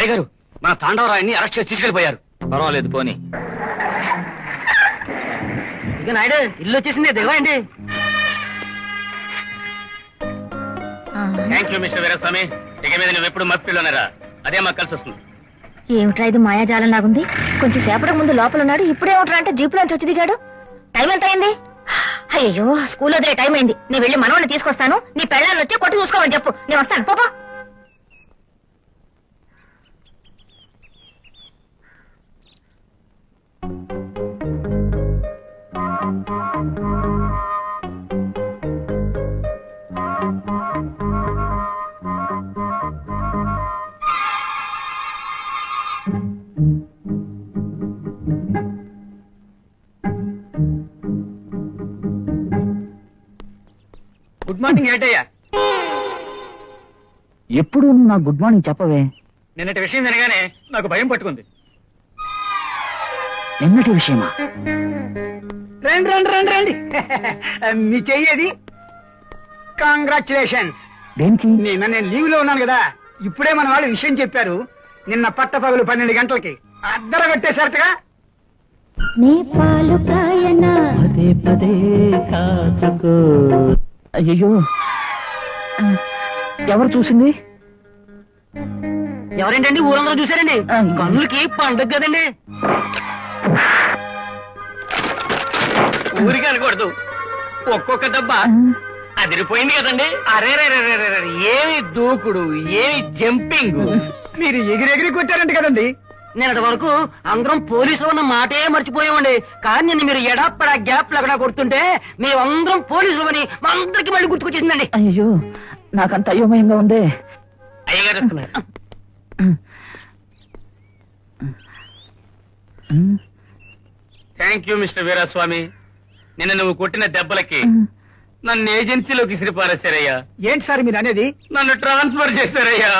అయ్యగారు మన తాండవరాయన్ని అరెస్ట్ చేసి తీసుకెళ్లిపోయారు. పర్వాలేదు పోనీ. ఇక నాయుడు ఇల్లు వచ్చేసింది దిగండి. Thank you mister Veeraswamy. ఇక మీద నువ్వు ఎప్పుడు మప్పిలోనరా, అదే మాకు కలిసి వస్తుంది. ఏమిట్రా ఇది మాయాజాలం లాగుంది. కొంచెం సేపటి ముందు లోపల ఉన్నాడు, ఇప్పుడేమిట్రా అంటే జీపులోంచి వచ్చి దిగాడు. టైం ఎంత అయింది? అయ్యో స్కూల్ వదిలే టైం అయింది. నేను వెళ్ళి మనవాడిని తీసుకొస్తాను, నీ పెళ్ళాన్ని వచ్చి కొట్టు చూసుకోమని చెప్పు. నేను వస్తాను పోపా. Good morning ఏటయ్యా. ఎప్పుడు నువ్వు నాకు గుడ్ మార్నింగ్ చెప్పవే? నిన్నటి విషయం వినగానే నాకు భయం పట్టుకుంది. నిన్నటి విషయమా? రండి రండి రండి రండి. మీ చెయ్యేది. కంగ్రాచులేషన్స్. దేనికి? నిన్న నేను లీవ్ లో ఉన్నాను కదా, ఇప్పుడే మన వాళ్ళు విషయం చెప్పారు. నిన్న పట్టపగలు 12 గంటలకి అద్దర కొట్టేశారటగా. నీ పాలు కాయనా పదే పదే కాచుకో. అయ్యో ఎవరు చూసింది? ఎవరేంటండి ఊరందరూ చూసారండి. కన్నులకి పండుగ కదండి. ఊరికి అనకూడదు, ఒక్కొక్క దెబ్బ అదిరిపోయింది కదండి. అరే ఏమి దూకుడు, ఏమి జంపింగ్. మీరు ఎగిరెగిరి కొట్టారంట కదండి. నిన్నటి వరకు అందరం పోలీసులు ఉన్న మాటే మర్చిపోయామండి. కానీ నిన్న మీరు ఎడాపడా గ్యాప్ ఎక్కడా కొడుతుంటే మేమందరం పోలీసులు అని మా అందరికి మళ్ళీ గుర్తుకొచ్చేసిందండి. అయ్యో నాకంత అయోమయంగా ఉంది. అయ్యగారు వస్తున్నారు. Thank you mister Veeraswamy. నిన్న నువ్వు కొట్టిన దెబ్బలకి నన్ను ఏజెన్సీలోకి సిరిపారేశారయ్యా. ఏంటి సార్ మీరు అనేది? నన్ను ట్రాన్స్ఫర్ చేశారయ్యా.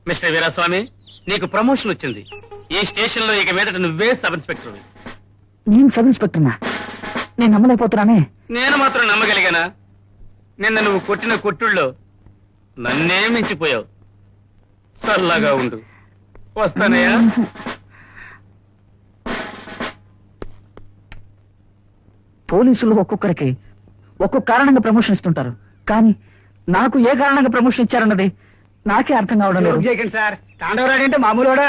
మిస్టర్ వీరాస్వామి, నీకు ప్రమోషన్ వచ్చింది. ఈ స్టేషన్ లో ఇక మీదట నువ్వే సబ్ ఇన్స్పెక్టర్. నేను సబ్ ఇన్స్పెక్టర్నా? నేను నమ్మలేకపోతున్నానే. నేను మాత్రం నమ్మగలిగానా? నిన్న నువ్వు కొట్టిన కొట్టుల్లో నన్నే మించిపోయావు. చల్లగా ఉండు. వస్తానయ్యా. పోలీసులు ఒక్కొక్కరికి ఒక్కొక్క కారణంగా ప్రమోషన్ ఇస్తుంటారు, కానీ నాకు ఏ కారణంగా ప్రమోషన్ ఇచ్చారన్నది నాకే అర్థం కావడం లేదు. చేయకండి సార్. తాండవరాడు అంటే మామూలుడా?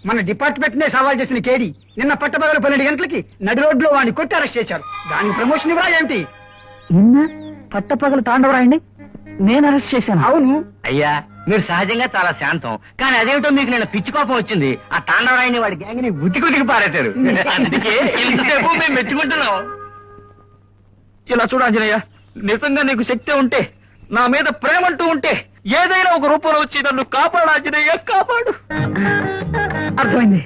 మన డిపార్ట్మెంట్ నే సవాల్ చేసిన కేడి నిన్న పట్టపగలు 12 గంటలకి నడి రోడ్లో వాడిని కొట్టి అరెస్ట్ చేశారు. దానికి ప్రమోషన్ ఇవ్వరా ఏమిటి? నిన్న పట్టపగలు తాండవరాయండి నేను అరెస్ట్ చేశాను. అవును అయ్యా, మీరు సహజంగా చాలా శాంతం, కానీ అదేమిటో మీకు నేను పిచ్చి కోపం వచ్చింది. ఆ తాండవరాయని వాడి గ్యాంగ్ ని ఉతికి పారేశారు. అందుకే ఇంతసేపు మేము మెచ్చుకుంటున్నాం. ఇలా చూడు ఆంజనేయ, నిజంగా నీకు శక్తి ఉంటే, నా మీద ప్రేమంటూ ఉంటే ఏదైనా ఒక రూపంలో వచ్చి నన్ను కాపాడు ఆంజనేయ, కాపాడు. అర్థమైంది.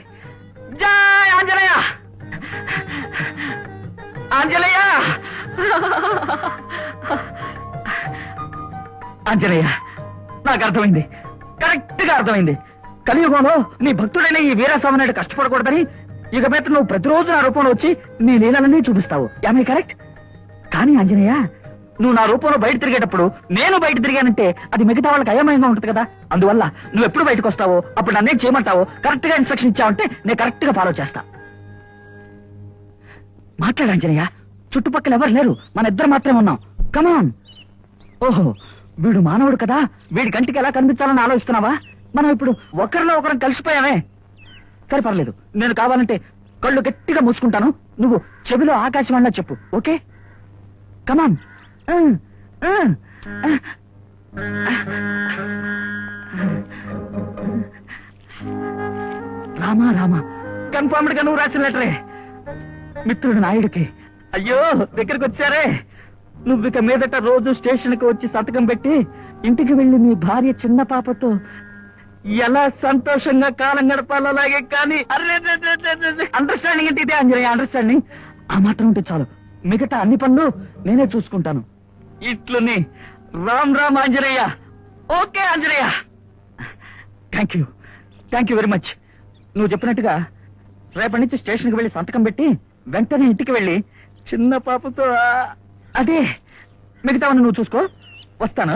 జై ఆంజనేయ. ఆంజనేయ ఆంజనేయ నాకు అర్థమైంది, కరెక్ట్ గా అర్థమైంది. కలియుగంలో నీ భక్తుడైన ఈ వీరాస్వామి కష్టపడకూడదని ఇక మీద నువ్వు ప్రతిరోజు నా రూపంలో వచ్చి నీ లీలలన్నీ చూపిస్తావు. యామీ కరెక్ట్? కానీ ఆంజనేయ, నువ్వు నా రూపంలో బయట తిరిగేటప్పుడు నేను బయట తిరిగానంటే అది మిగతా వాళ్ళకి అయోమయంగా ఉంటుంది కదా. అందువల్ల నువ్వు ఎప్పుడు బయటకు వస్తావో అప్పుడు నన్నేం చేయమంటావో కరెక్ట్ గా ఇన్స్ట్రక్షన్ ఇచ్చావంటే నేను కరెక్ట్ గా ఫాలో చేస్తా. మాట్లాడు ఆంజనేయ, చుట్టుపక్కల ఎవరు లేరు, మన ఇద్దరు మాత్రమే ఉన్నాం. కమాన్. ఓహో, వీడు మానవుడు కదా, వీడి కంటికి ఎలా కనిపించాలని ఆలోచిస్తున్నావా? మనం ఇప్పుడు ఒకరిలో ఒకరం కలిసిపోయామే. సరే పర్లేదు, నేను కావాలంటే కళ్ళు గట్టిగా మూసుకుంటాను, నువ్వు చెవిలో ఆకాశవాణిలో చెప్పు. ఓకే, కమాన్. రామా రామా, కన్ఫర్మ్డ్ గా నువ్వు రాసిన లెటరే మిత్రుడు నాయుడికి. అయ్యో దగ్గరికి వచ్చారే. నువ్వు ఇక మీదట రోజు స్టేషన్ కి వచ్చి సంతకం పెట్టి ఇంటికి వెళ్లి మీ భార్య చిన్న పాపతో ఎలా సంతోషంగా కాలం గడపాలో అలాగే. కానీ అండర్స్టాండింగ్ అంటే ఇదే అంజనేయ, అండర్స్టాండింగ్. ఆ మాత్రం ఉంటే చాలు, మిగతా అన్ని పనులు నేనే చూసుకుంటాను. ఇట్లుని Ram Ram Anjaneya. Okay Anjaneya, thank you very much. నువ్వు చెప్పినట్టుగా రేపటి నుంచి స్టేషన్కి వెళ్ళి సంతకం పెట్టి వెంటనే ఇంటికి వెళ్ళి చిన్న పాపతో అదే మిగతావన్నీ నువ్వు చూసుకో. వస్తాను.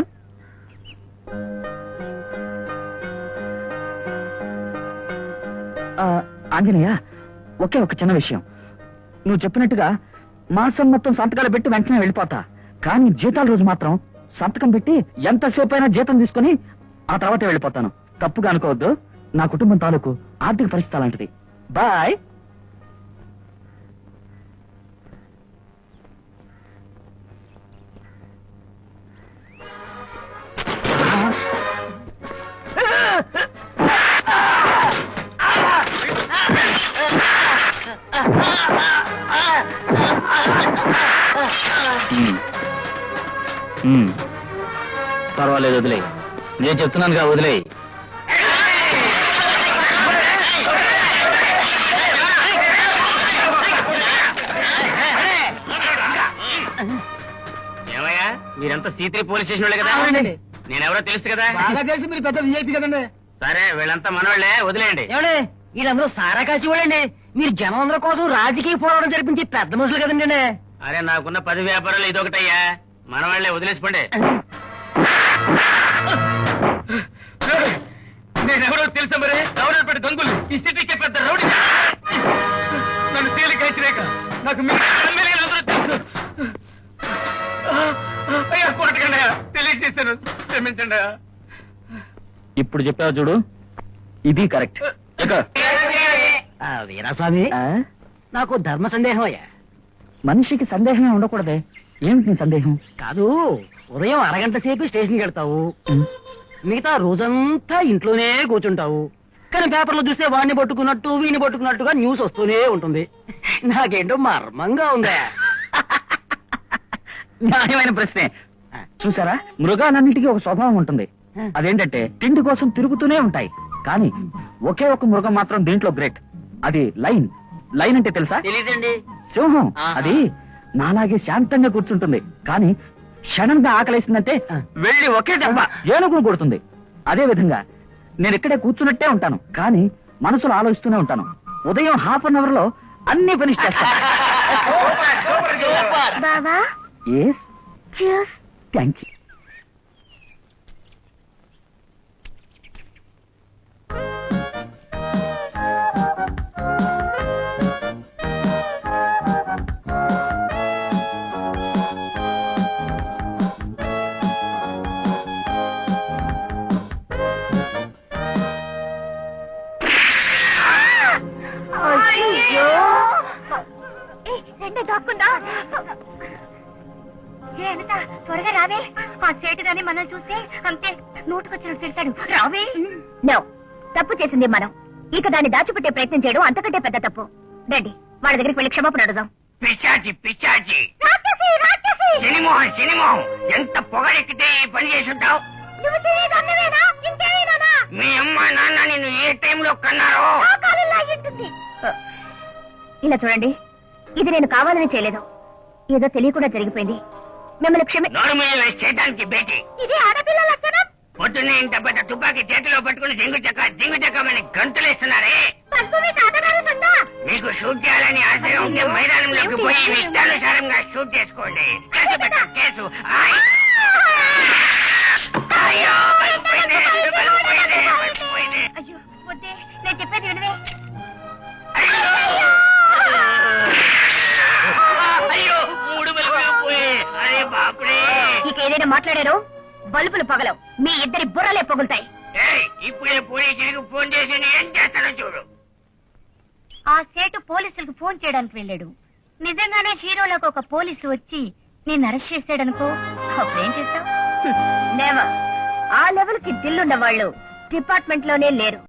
ఆంజనేయ, ఒకే ఒక చిన్న విషయం. నువ్వు చెప్పినట్టుగా మాసం మొత్తం సంతకాలు పెట్టి వెంటనే వెళ్ళిపోతా, కానీ జీతాల రోజు మాత్రం సంతకం పెట్టి ఎంతసేపు అయినా జీతం తీసుకుని ఆ తర్వాత వెళ్ళిపోతాను. తప్పుగా అనుకోవద్దు, నా కుటుంబం తాలూకు ఆర్థిక పరిస్థితి అలాంటిది. బాయ్. పర్వాలేదు, వదిలే. నేను చెప్తున్నానుగా, వదిలే. ఏమయ్యా, మీరంతా సీత్రి పోలీస్ స్టేషన్ వాళ్ళే కదా? నేనెవరో తెలుసు కదా. బాగా తెలిసి మీరు పెద్ద విఐపి కదండి. సరే, వీళ్ళంతా మనోళ్లే, వదిలేయండి. ఏమండి, వీళ్ళందరూ సారా కాసి వాళ్ళండి. మీరు జనం అందరి కోసం రాజకీయ పోరాటం జరిపించి పెద్ద మనుషులు కదండి. అరే, నాకున్న 10 వ్యాపారాలు ఇదొకటయ్యా. మనవాళ్లే, వదిలేసిపోండి. నేనెవరో తెలుసా మరి? రౌడీపేట గంగులు, ఈ సిటీకే పెద్ద రౌడీ. నన్ను తేలికాల్చినాక నాకు మీరు ఎమ్మెల్యేలందరూ తెలుసు. అయ్యా, కొట్టకండి, తెలియజేశాను, క్షమించండి. ఇప్పుడు చెప్పావు చూడు, ఇది కరెక్ట్. వీరాస్వామి, నాకు ధర్మ సందేహం అయ్యా. మనిషికి సందేహమే ఉండకూడదే. ఏమిటి నీ సందేహం? కాదు, ఉదయం అరగంట సేపు స్టేషన్కి వెళ్తావు, మిగతా రోజంతా ఇంట్లోనే కూర్చుంటావు. కానీ పేపర్లో చూస్తే వాడిని పట్టుకున్నట్టు వీడిని పట్టుకున్నట్టుగా న్యూస్ వస్తూనే ఉంటుంది. నాకేంటో మర్మంగా ఉందా. న్యాయమైన ప్రశ్నే. చూసారా, మృగాలన్నిటికీ ఒక స్వభావం ఉంటుంది. అదేంటంటే తిండి కోసం తిరుగుతూనే ఉంటాయి. కానీ ఒకే ఒక మృగం మాత్రం దీంట్లో గ్రేట్. అది లైన్. లైన్ అంటే తెలుసా? తెలీదండి. సింహం. అది నాలాగే శాంతంగా కూర్చుంటుంది, కానీ క్షణంగా ఆకలేసిందంటే వెళ్ళి ఒకే దెబ్బ ఏనుగును కొడుతుంది. అదే విధంగా నేను ఇక్కడే కూర్చున్నట్టే ఉంటాను, కానీ మనసులో ఆలోచిస్తూనే ఉంటాను. ఉదయం ½ లో అన్ని ఫినిష్ చేస్తాను. బావా, ఎస్, cheers. Thank you. అయ్యో, రెండే దాక్కుందా? ఏమిట, త్వరగా రావే. ఆ చేటుగానే మనం చూస్తే అంతే, నోటుకొచ్చినట్టు తిడతాడు. రావే. నో, తప్పు చేసింది మనం. ఇక దాన్ని దాచిపెట్టే ప్రయత్నం చేయడం అంతకంటే పెద్ద తప్పు. రండి, వాళ్ళ దగ్గరికి వెళ్ళి క్షమాపణ అడుగుదాం. పిశాచి, పిశాచి, రాక్షసి, రాక్షసి. శనిమోహన్, శనిమోహన్, ఎంత పొగరెక్కితే ఈ పని చేసి ఉంటావు? నువ్వు తినేది అన్నమేనా? ఇంకేమైనా? మీ అమ్మ నాన్న నిన్ను ఏ టైంలో కన్నారో? ఆ కాలంలో అయ్యుంటుంది. ఇలా చూడండి, ఇది నేను కావాలని చేయలేదు, ఏదో తెలియకుండా జరిగిపోయింది. మిమ్మల్ని నోరుమూయలు చేయడానికి బేటి. ఇది ఆడపిల్ల లక్షణం. పొద్దున్నే ఇంత పెద్ద తుపాకీ చేతిలో పట్టుకుని జింగు చెక్కమని గంతులేస్తున్నారే. మీకు షూట్ చేయాలని ఆశ ఉంటే మైదానంలోకి పోయి ఇష్టానుసారంగా షూట్ చేసుకోండి. కేసు పెట్ట కేసు. అయ్యో, పడిపోయింది, పడిపోయింది, పడిపోయింది. అయ్యో వద్దే, నేను చెప్పేది వినవే. అయ్యో, 3 బల్బులు పోయి. అరే బాపురే. ఇక ఏదైనా మాట్లాడారో బల్బులు పగలవు, మీ ఇద్దరి బుర్రలే పగులుతాయి. ఇప్పుడే పోలీసులకు ఫోన్ చేసి ఏం చేస్తానో చూడు. ఆ సేటు పోలీసులకు ఫోన్ చేయడానికి వెళ్ళాడు. నిజంగానే హీరోలకు ఒక పోలీసు వచ్చి నేను అరెస్ట్ చేశాడనుకో, అప్పుడేం చేస్తావు? నెవర్. ఆ లెవెల్ కి దిల్లున్న వాళ్ళు డిపార్ట్మెంట్ లోనే లేరు.